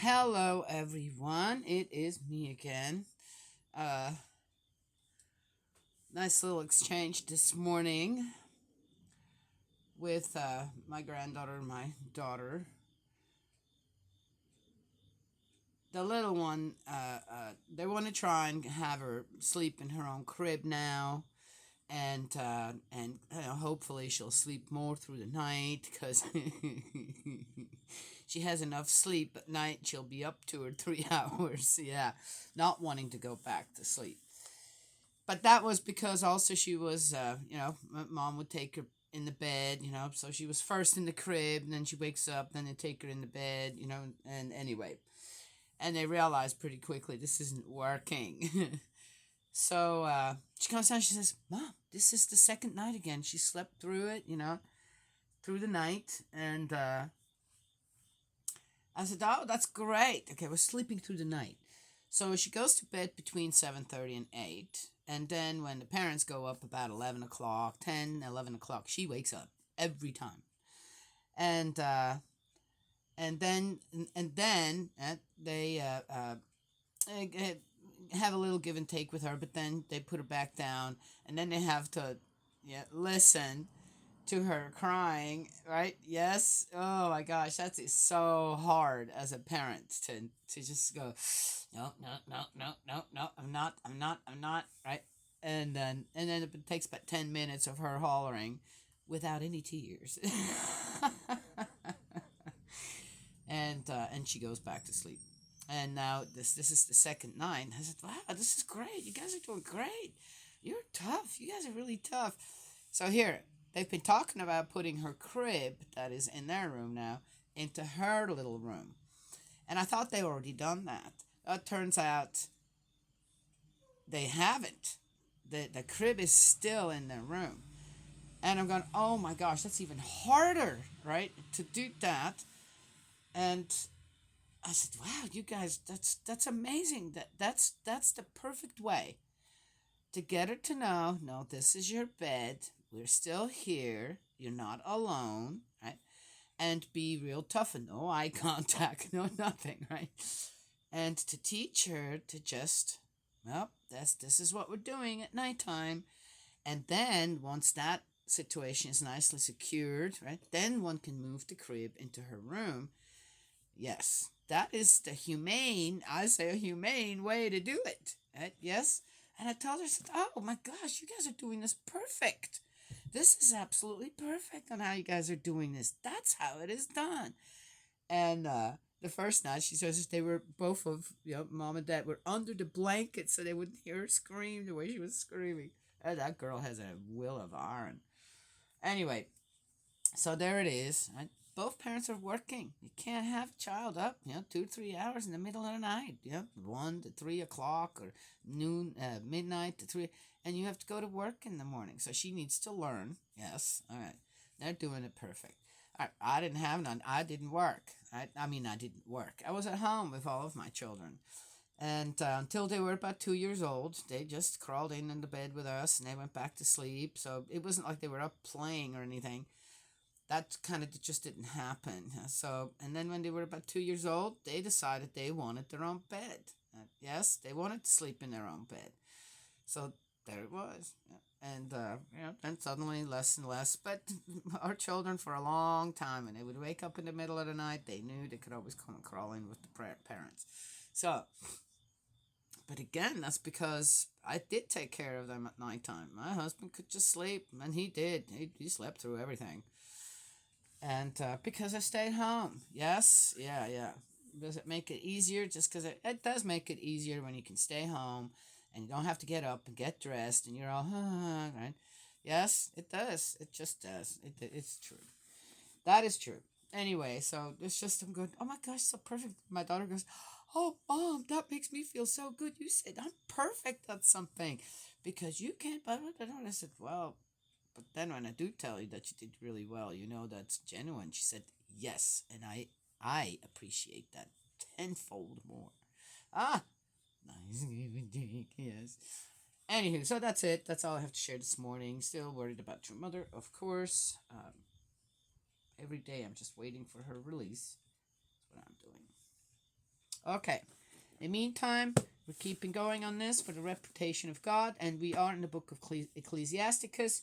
Hello, everyone. It is me again. Uh, nice little exchange this morning with my granddaughter and my daughter. The little one, they want to try and have her sleep in her own crib now, and hopefully she'll sleep more through the night because she has enough sleep at night. She'll be up 2 or 3 hours. Yeah, not wanting to go back to sleep. But that was because also she was, mom would take her in the bed, so she was first in the crib, and then she wakes up, then they take her in the bed, and anyway. And they realized pretty quickly this isn't working. So she comes down, she says, Mom, this is the second night again. She slept through it, through the night. And I said, oh, that's great. Okay, we're sleeping through the night. So she goes to bed between 7:30 and 8. And then when the parents go up about 11 o'clock, 10, 11 o'clock, she wakes up every time. And uh, and then they have a little give and take with her, but then they put her back down, and then they have to listen to her crying, right? Yes. Oh my gosh, that is so hard as a parent to just go, no, no, no, no, no, no, I'm not, right? And then it takes about 10 minutes of her hollering without any tears, and she goes back to sleep. And now this is the second night. I said, wow, this is great. You guys are doing great. You're tough. You guys are really tough. So here, they've been talking about putting her crib that is in their room now into her little room. And I thought they already done that. It turns out they haven't. The crib is still in their room. And I'm going, oh my gosh, that's even harder, right? To do that. And I said, wow, you guys, that's amazing. That's the perfect way to get her to know, no, this is your bed. We're still here. You're not alone, right? And be real tough and no eye contact, no nothing, right? And to teach her to just, well, this is what we're doing at nighttime. And then once that situation is nicely secured, right? Then one can move the crib into her room. Yes, that is the humane, I say a humane way to do it. Right? Yes. And I told her, I said, oh my gosh, you guys are doing this perfect. This is absolutely perfect on how you guys are doing this. That's how it is done. And the first night, she says they were both of, mom and dad were under the blanket so they wouldn't hear her scream the way she was screaming. And that girl has a will of iron. Anyway, so there it is. Both parents are working. You can't have a child up, 2 3 hours in the middle of the night, 1 to 3 o'clock or noon, midnight to 3, and you have to go to work in the morning. So she needs to learn. Yes, all right. They're doing it perfect. All right, I didn't have none. I didn't work. I mean, I didn't work. I was at home with all of my children. And until they were about 2 years old, they just crawled in the bed with us and they went back to sleep. So it wasn't like they were up playing or anything. That kind of just didn't happen. So, and then when they were about 2 years old, they decided they wanted their own bed. Yes, they wanted to sleep in their own bed. So there it was. And, then suddenly less and less. But our children, for a long time, and they would wake up in the middle of the night, they knew they could always come and crawl in with the parents. So, but again, that's because I did take care of them at nighttime. My husband could just sleep, and he did. He slept through everything. And because I stayed home. Yes, yeah, yeah. Does it make it easier? Just because it does make it easier when you can stay home and you don't have to get up and get dressed and you're all, right? Yes, it does. It just does. It's true. That is true. Anyway, so it's just, I'm going, oh my gosh, so perfect. My daughter goes, oh, Mom, that makes me feel so good. You said I'm perfect at something because you can't. But I said, well, but then when I do tell you that you did really well, that's genuine. She said, yes, and I appreciate that tenfold more. Ah, nice. Yes. Anywho, so that's it. That's all I have to share this morning. Still worried about your mother, of course. Every day I'm just waiting for her release. That's what I'm doing. Okay. In the meantime, we're keeping going on this for the reputation of God, and we are in the book of Ecclesiasticus.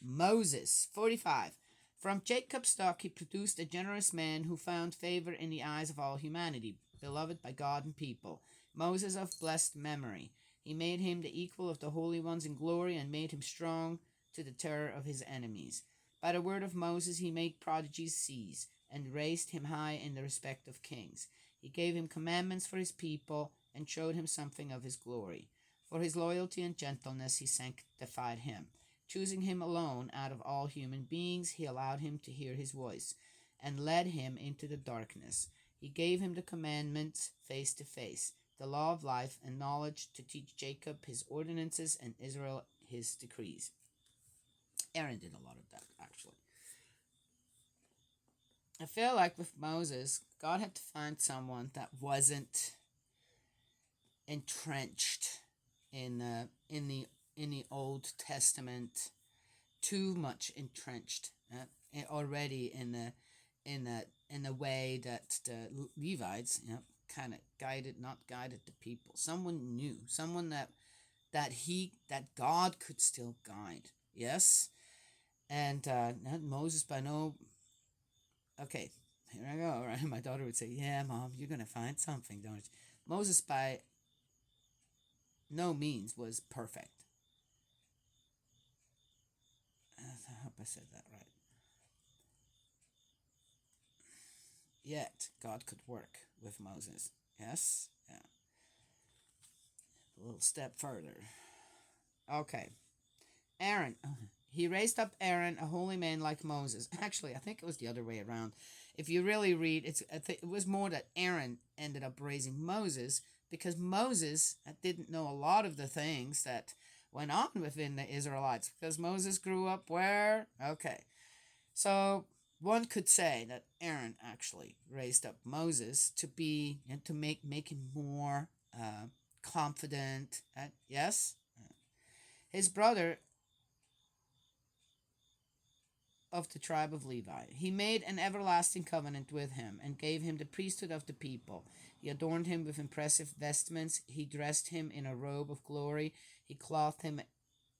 Moses, 45. From Jacob's stock he produced a generous man who found favor in the eyes of all humanity, beloved by God and people. Moses of blessed memory. He made him the equal of the holy ones in glory, and made him strong to the terror of his enemies. By the word of Moses he made prodigies cease, and raised him high in the respect of kings. He gave him commandments for his people, and showed him something of his glory. For his loyalty and gentleness he sanctified him. Choosing him alone out of all human beings, he allowed him to hear his voice, and led him into the darkness. He gave him the commandments face to face, the law of life and knowledge, to teach Jacob his ordinances and Israel his decrees. Aaron did a lot of that, actually. I feel like with Moses, God had to find someone that wasn't entrenched in the Old Testament, too much entrenched already in the way that the Levites, kind of not guided the people. Someone new, someone that God could still guide. Yes, and not Moses by no. Okay, here I go. Right, my daughter would say, "Yeah, Mom, you're gonna find something, don't you?" Moses by no means was perfect. I hope I said that right. Yet God could work with Moses. Yes, yeah. A little step further. Okay, Aaron. He raised up Aaron, a holy man like Moses. Actually, I think it was the other way around. If you really read, it was more that Aaron ended up raising Moses, because Moses didn't know a lot of the things that went on within the Israelites, because Moses grew up where? Okay. So one could say that Aaron actually raised up Moses to be and to make him more confident. Yes, his brother of the tribe of Levi. He made an everlasting covenant with him, and gave him the priesthood of the people. He adorned him with impressive vestments. He dressed him in a robe of glory. He clothed him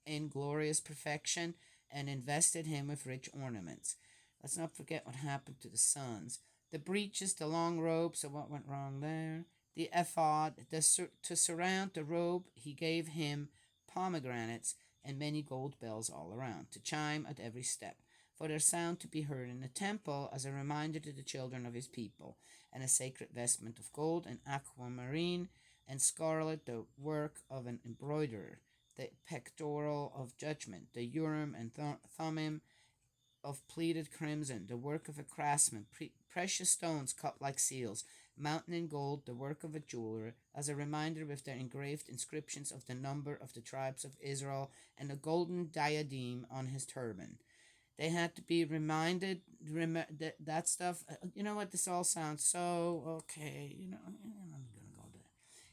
in glorious perfection, and invested him with rich ornaments. Let's not forget what happened to the sons. The breeches, the long robe, so what went wrong there? The ephod, to surround the robe, he gave him pomegranates and many gold bells all around, to chime at every step, for their sound to be heard in the temple, as a reminder to the children of his people, and a sacred vestment of gold and aquamarine and scarlet, the work of an embroiderer, the pectoral of judgment, the urim and thummim of pleated crimson, the work of a craftsman, precious stones cut like seals, mountain in gold, the work of a jeweler, as a reminder with their engraved inscriptions of the number of the tribes of Israel, and a golden diadem on his turban. They had to be reminded that stuff. You know what? This all sounds so okay. I'm gonna go there.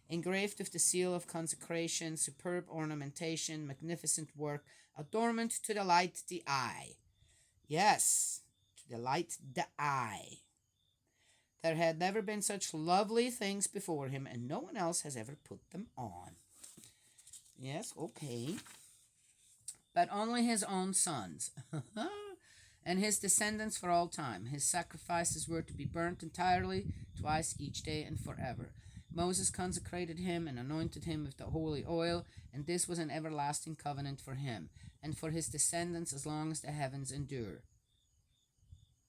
Engraved with the seal of consecration, superb ornamentation, magnificent work, adornment to delight the eye. Yes, to delight the eye. There had never been such lovely things before him, and no one else has ever put them on. Yes, okay. But only his own sons and his descendants for all time. His sacrifices were to be burnt entirely, twice each day and forever. Moses consecrated him and anointed him with the holy oil, and this was an everlasting covenant for him and for his descendants as long as the heavens endure,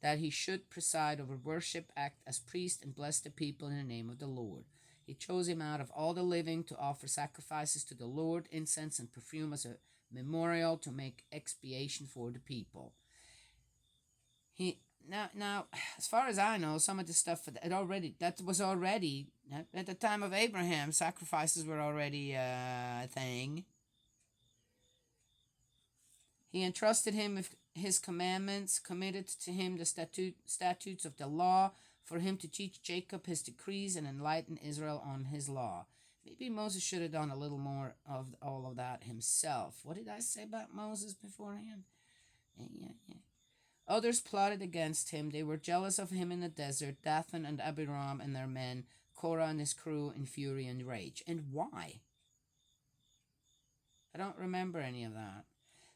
that he should preside over worship, act as priest, and bless the people in the name of the Lord. He chose him out of all the living to offer sacrifices to the Lord, incense and perfume as a memorial, to make expiation for the people. Now, as far as I know, some of the stuff that was already at the time of Abraham. Sacrifices were already a thing. He entrusted him with his commandments, committed to him the statutes of the law, for him to teach Jacob his decrees and enlighten Israel on his law. Maybe Moses should have done a little more of all of that himself. What did I say about Moses beforehand? Yeah. Others plotted against him. They were jealous of him in the desert, Dathan and Abiram and their men, Korah and his crew in fury and rage. And why? I don't remember any of that.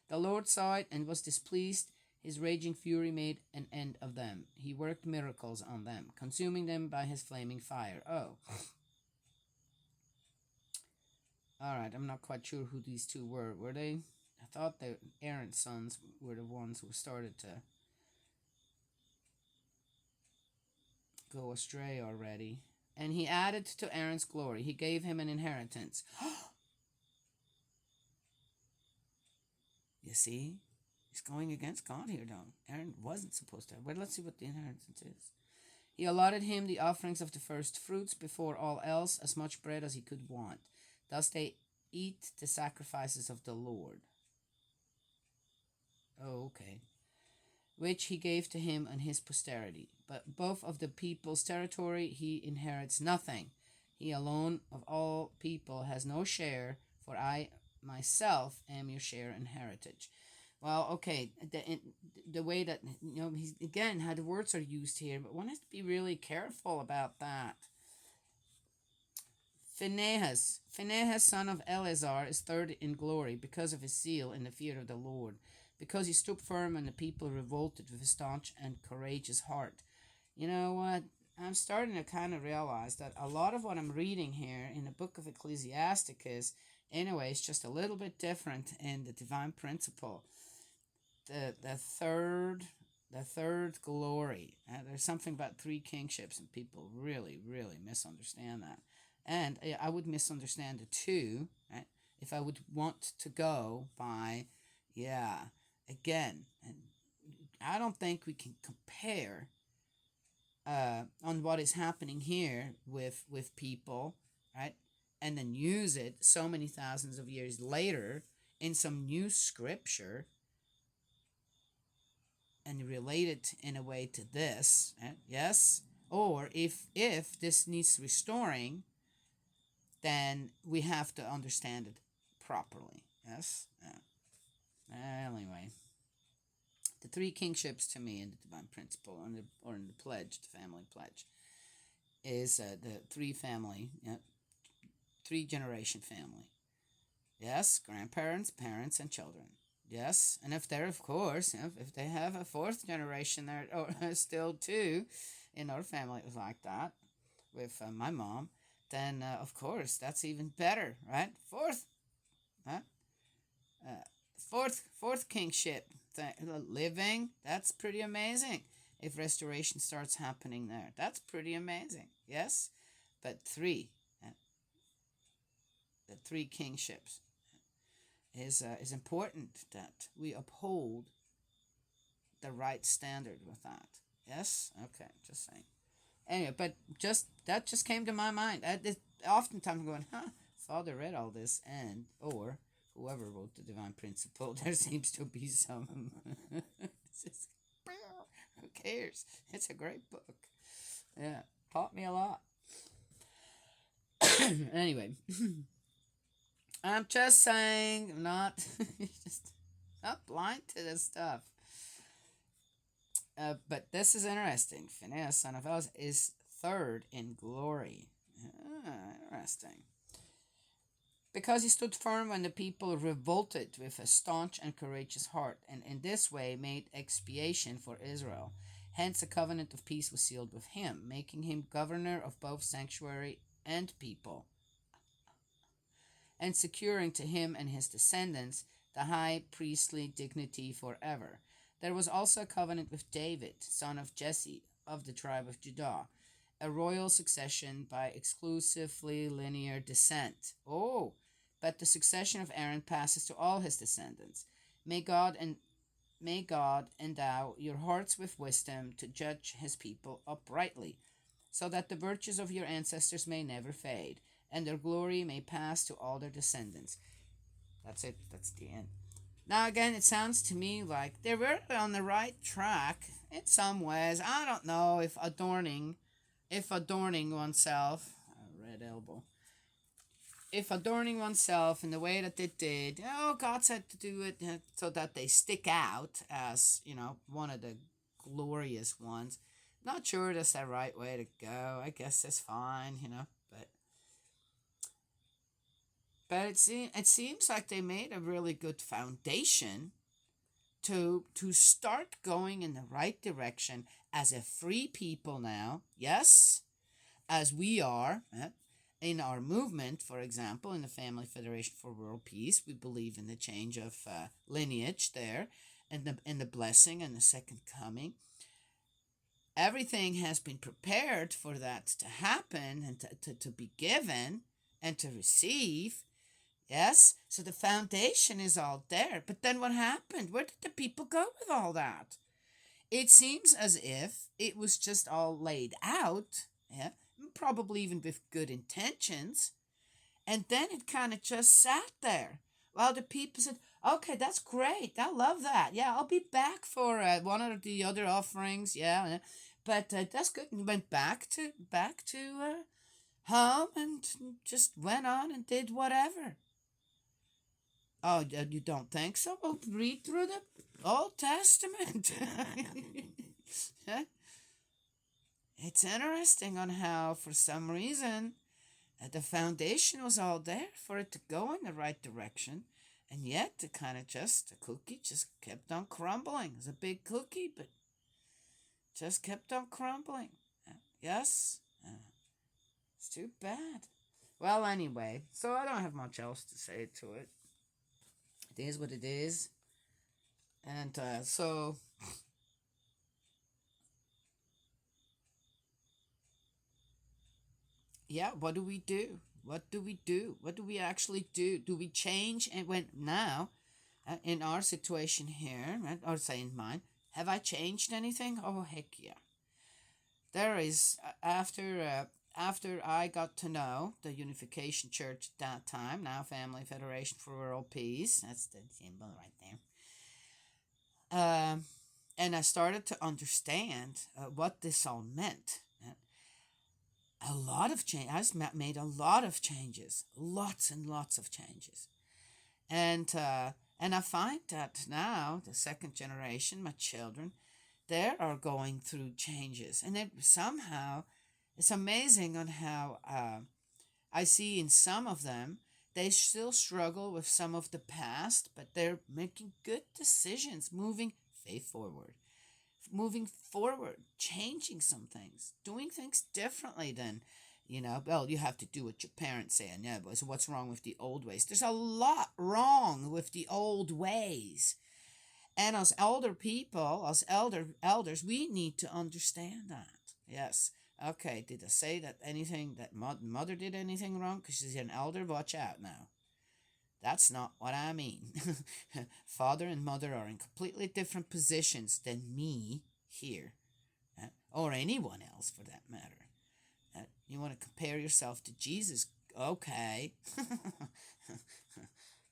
The Lord saw it and was displeased. His raging fury made an end of them. He worked miracles on them, consuming them by his flaming fire. Oh. Alright, I'm not quite sure who these two were. Were they? I thought that Aaron's sons were the ones who started to go astray already. And he added to Aaron's glory. He gave him an inheritance. You see? He's going against God here, though. Aaron wasn't supposed to have. But let's see what the inheritance is. He allotted him the offerings of the first fruits before all else, as much bread as he could want. Thus they eat the sacrifices of the Lord. Oh, okay. Which he gave to him and his posterity. But both of the people's territory he inherits nothing. He alone of all people has no share, for I myself am your share and heritage. Well, okay, the way that, he's, again, how the words are used here, but one has to be really careful about that. Phinehas, son of Eleazar, is third in glory because of his zeal in the fear of the Lord, because he stood firm when the people revolted with a staunch and courageous heart. You know what? I'm starting to kind of realize that a lot of what I'm reading here in the book of Ecclesiasticus, anyway, is just a little bit different in the divine principle. The third glory. There's something about three kingships, and people really, really misunderstand that. And I would misunderstand it too, right? If I would want to go by, again, and I don't think we can compare on what is happening here with people, right? And then use it so many thousands of years later in some new scripture and relate it in a way to this, right? Yes? Or if this needs restoring, then we have to understand it properly. Yes? Anyway, the three kingships to me in the divine principle, or in the pledge, the family pledge, is the three generation family. Yes, grandparents, parents, and children. Yes, and if they're, of course, if they have a fourth generation there, or still two, in our family it was like that, with my mom, then of course that's even better, right? Fourth kingship living, that's pretty amazing. If restoration starts happening there, that's pretty amazing. Yes, but the three kingships is important that we uphold the right standard with that. Yes, okay, just saying. Anyway, but that just came to my mind. Oftentimes I'm going, Father read all this, and or whoever wrote the divine principle, there seems to be some. Just, who cares? It's a great book. Yeah, taught me a lot. Anyway, I'm just saying, I'm not just not blind to this stuff. But this is interesting. Phinehas, son of Eleazar, is third in glory. Interesting. Because he stood firm when the people revolted with a staunch and courageous heart, and in this way made expiation for Israel. Hence a covenant of peace was sealed with him, making him governor of both sanctuary and people, and securing to him and his descendants the high priestly dignity forever. There was also a covenant with David, son of Jesse, of the tribe of Judah, a royal succession by exclusively linear descent. Oh, but the succession of Aaron passes to all his descendants. May God endow your hearts with wisdom to judge his people uprightly, so that the virtues of your ancestors may never fade, and their glory may pass to all their descendants. That's it. That's the end. Now, again, it sounds to me like they were on the right track in some ways. I don't know if adorning oneself, red elbow, if adorning oneself in the way that they did, God said to do it so that they stick out as, one of the glorious ones. Not sure that's the right way to go. I guess that's fine, but it seems like they made a really good foundation to start going in the right direction as a free people now. Yes, as we are. In our movement, for example, in the Family Federation for World Peace, we believe in the change of lineage there, and the blessing and the second coming. Everything has been prepared for that to happen and to be given and to receive. Yes, so the foundation is all there. But then what happened? Where did the people go with all that? It seems as if it was just all laid out, yeah, probably even with good intentions, and then it kind of just sat there. Well, the people said, "Okay, that's great. I love that. Yeah, I'll be back for one or the other offerings. Yeah, but that's good." And went back to home and just went on and did whatever. Oh, you don't think so? Well, read through the Old Testament. It's interesting on how, for some reason, the foundation was all there for it to go in the right direction, and yet the cookie just kept on crumbling. It was a big cookie, but just kept on crumbling. Yes, it's too bad. Well, anyway, so I don't have much else to say to it. It is what it is, and so yeah, what do we do? What do we do? What do we actually do? Do we change? And when now, in our situation here, right, or say in mine, have I changed anything? Oh, heck yeah. There is, after I got to know the Unification Church at that time, now Family Federation for World Peace, that's the symbol right there. And I started to understand what this all meant. A lot of change. I made a lot of changes, lots and lots of changes, and I find that now the second generation, my children, they are going through changes, and it somehow it's amazing on how I see in some of them they still struggle with some of the past, but they're making good decisions, moving forward, changing some things, doing things differently than, well, you have to do what your parents say. And yeah, but so what's wrong with the old ways? There's a lot wrong with the old ways. And as elder people, as elders, we need to understand that. Yes. Okay, did I say that anything that mother did anything wrong? Because she's an elder, watch out now. That's not what I mean. Father and mother are in completely different positions than me here, or anyone else for that matter. You want to compare yourself to Jesus? Okay.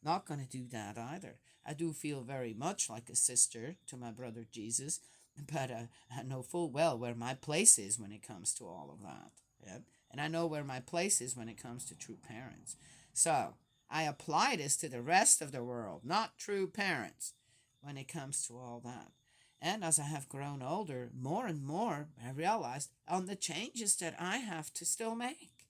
Not going to do that either. I do feel very much like a sister to my brother Jesus, but I know full well where my place is when it comes to all of that. Yeah? And I know where my place is when it comes to true parents. So, I apply this to the rest of the world, not true parents, when it comes to all that. And as I have grown older, more and more I realized on the changes that I have to still make.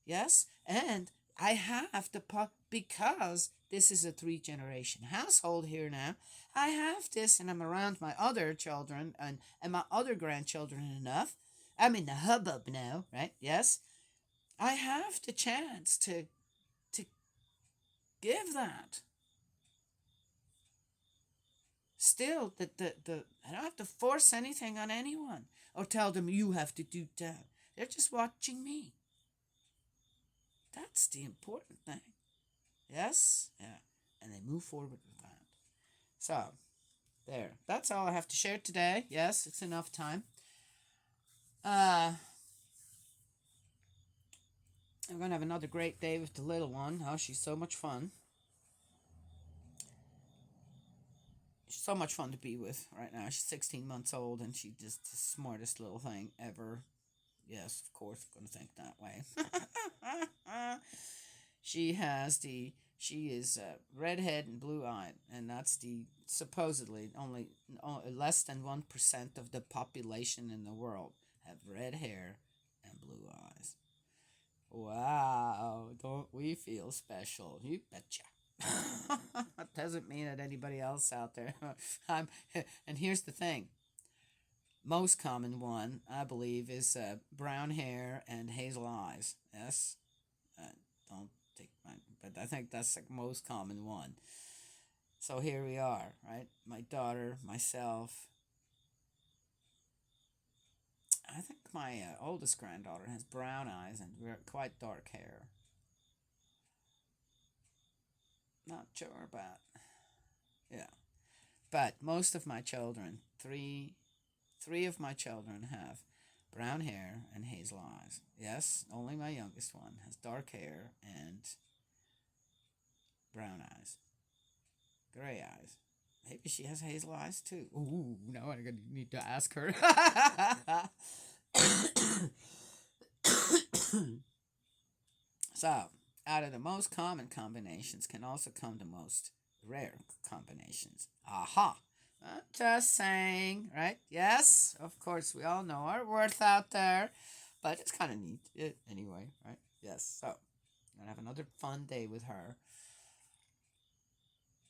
Yes? And I have to because this is a 3-generation household here now. I have this, and I'm around my other children and my other grandchildren enough. I'm in the hubbub now, right? Yes? I have the chance to give that. Still, I don't have to force anything on anyone or tell them you have to do that. They're just watching me. That's the important thing. Yes? Yeah. And they move forward with that. So, there. That's all I have to share today. Yes, it's enough time. I'm going to have another great day with the little one. Oh, she's so much fun. She's so much fun to be with right now. She's 16 months old, and she's just the smartest little thing ever. Yes, of course, I'm going to think that way. She is redhead and blue eyed, and that's the supposedly only less than 1% of the population in the world have red hair and blue eyes. Wow, don't we feel special? You betcha. That doesn't mean that anybody else out there. I'm, and here's the thing. Most common one, I believe, is brown hair and hazel eyes. Yes, don't take my, but I think that's the most common one. So here we are, right? My daughter, myself. I think my oldest granddaughter has brown eyes and quite dark hair. Not sure about. Yeah, but most of my children, three of my children have brown hair and hazel eyes. Yes, only my youngest one has dark hair and brown eyes, gray eyes. Maybe she has hazel eyes too. Ooh, now I'm gonna need to ask her. So, out of the most common combinations can also come the most rare combinations. Aha! I'm just saying, right? Yes, of course, we all know our worth out there, but it's kind of neat anyway, right? Yes, so I'm gonna have another fun day with her,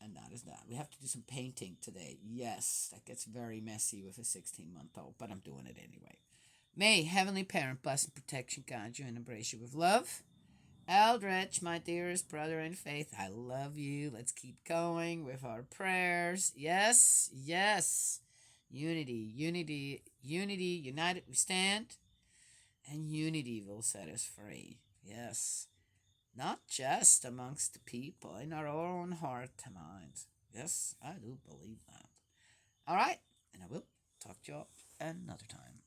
and that is that. We have to do some painting today. Yes, that gets very messy with a 16-month-old, but I'm doing it anyway. May Heavenly Parent bless and protection, guide you, and embrace you with love. Eldritch, my dearest brother in faith, I love you. Let's keep going with our prayers. Yes, yes. Unity, unity, unity, united we stand, and unity will set us free. Yes. Not just amongst the people, in our own heart and minds. Yes, I do believe that. All right, and I will talk to you all another time.